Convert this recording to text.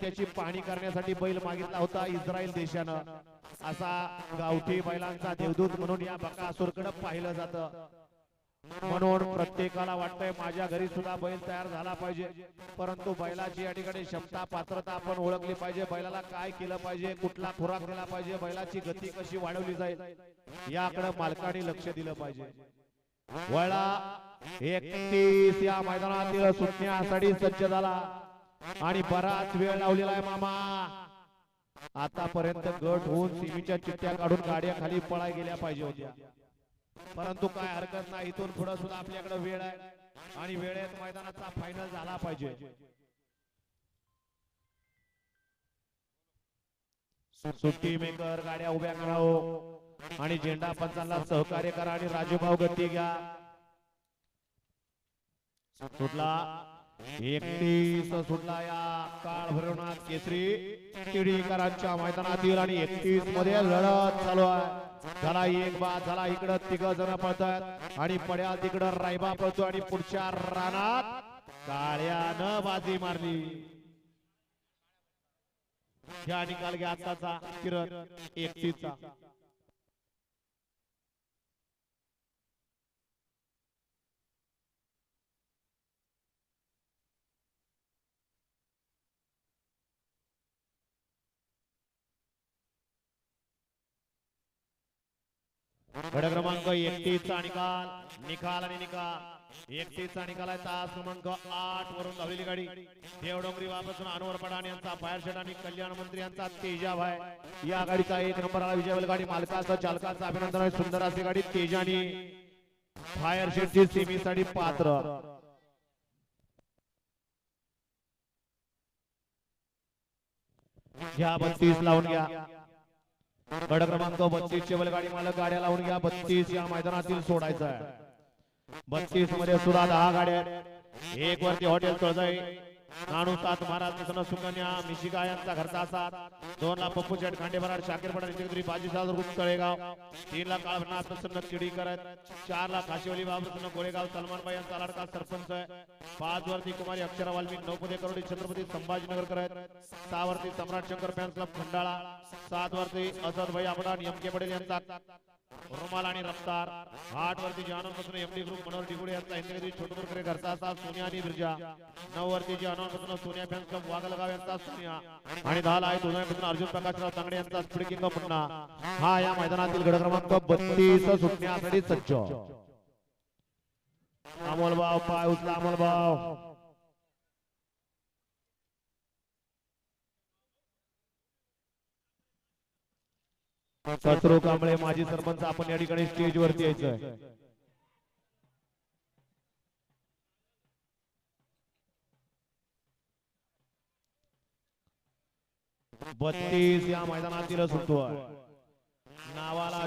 त्याची पाहणी करण्यासाठी बैल मागितला होता इस्रायल देशानं। असा गावठी बैलांचा देवदूत म्हणून या बकासूरकडे पाहिलं जातं। म्हणून प्रत्येकाला वाटतंय माझ्या घरी सुद्धा बैल तयार झाला पाहिजे, परंतु बैलाची या ठिकाणी क्षमता पात्रता आपण ओळखली पाहिजे। बैलाला काय केलं पाहिजे, कुठला खुराक दिला पाहिजे, बैलाची गती कशी वाढवली जाईल याकडे मालकाने लक्ष दिलं पाहिजे। वळा 31 या मैदानातील सुटण्यासाठी सज्ज झाला आणि बराच वेळ लावलेला आहे मामा। आतापर्यंत गट होऊन सीमीच्या चिठ्ठ्या काढून गाड्या खाली पळाय गेल्या पाहिजे होत्या, परंतु काय हरकत नाही, इथून पुढे सुद्धा आपल्याकडे वेळ आहे आणि वेळेत मैदानाचा फायनल झाला पाहिजे। सुट्टी मेकर गाड्या उभ्या करावं आणि झेंडा पंचांना सहकार्य करा आणि राजूभाऊ गती घ्या। सुटला 31 सुटला या काळ भैरवनाथ केसरी तिडीकरांच्या मैदानातील आणि 31 मध्ये लढत चालू आहे। झाला एक बाद झाला, इकडं तिघ जण पळतात आणि पड्या तिकडं रायबा पळतो आणि पुढच्या रानात काळ्यानं बाजी मारली। या निकाल घ्या आताचा किरण 31 चा। गड क्रमांक 31 चा निकाल आणि निकाल 31 चा निकाल आहे। तास क्रमांक 8 वरून धावलेली गाडी देवडोंगरी वापासून अनवर पठाण यांचा फायर शेट आणि कल्याण मंत्री यांचा तेजाब आहे। या गाडीचा 1 नंबर आला विजय गाडी मालकाचं चालकाचं अभिनंदन आहे। सुंदर अशी गाडी तेजानी फायर शेटची सीमीसाठी पात्र। घ्या 32 लावून घ्या। गड क्रमांक 32 चे बैलगाडी मालक गाड्या लावून घ्या। 32 या मैदानातील सोडायचं आहे। 32 मध्ये सुद्धा 10 गाड्या, एक वरती हॉटेल तळजाई, नानू 7 महाराज मिशन सुकन्या मिशिका यांचा घरचा 7, 2 ला पप्पू शेट खांडेबराड शाकीर पठाण इंद्रगिरी बाजी साजर तळेगाव, 3 ला काळभनाथ प्रसन्न तिडीकर, 4 ला काशीवली बाबूसन्न गोळेगाव सलमानबाई यांचा लाडका सरपंच आहे, 5 वरती कुमारी अक्षरा वाल्मिक नौपदे करोडी छत्रपती संभाजीनगर आहेत, 6 वरती सम्राट शंकर फॅन्स क्लब खंडाळा, 7 वरती असद भाई आपडान एमके पटेल यांचा रुमाल आणि रफ्तार, 8 वरती जानन पासून एमडी ग्रुप मनोहर डिगुडे यांचा इंद्रगिरी छोटूरकरे घरचा 7 सोनिया आणि बिरजा, 9 वरती जानन पासून सोनिया फॅन्स क्लब वागलगाव यांचा सोनिया आणि 10 ला आहे पासून अर्जुन प्रकाशराव तांगडे यांचा स्पीड किंग मुन्ना। हा या मैदानातील गड क्रमांक 32 सुटण्यासाठी सज्ज। अमोल भाव पाय उचला, अमोल भाव सत्रो कांबळे माजी सरपंच आपण या ठिकाणी स्टेज वरती यायचं। 32 या मैदानातील सुटतो नावाला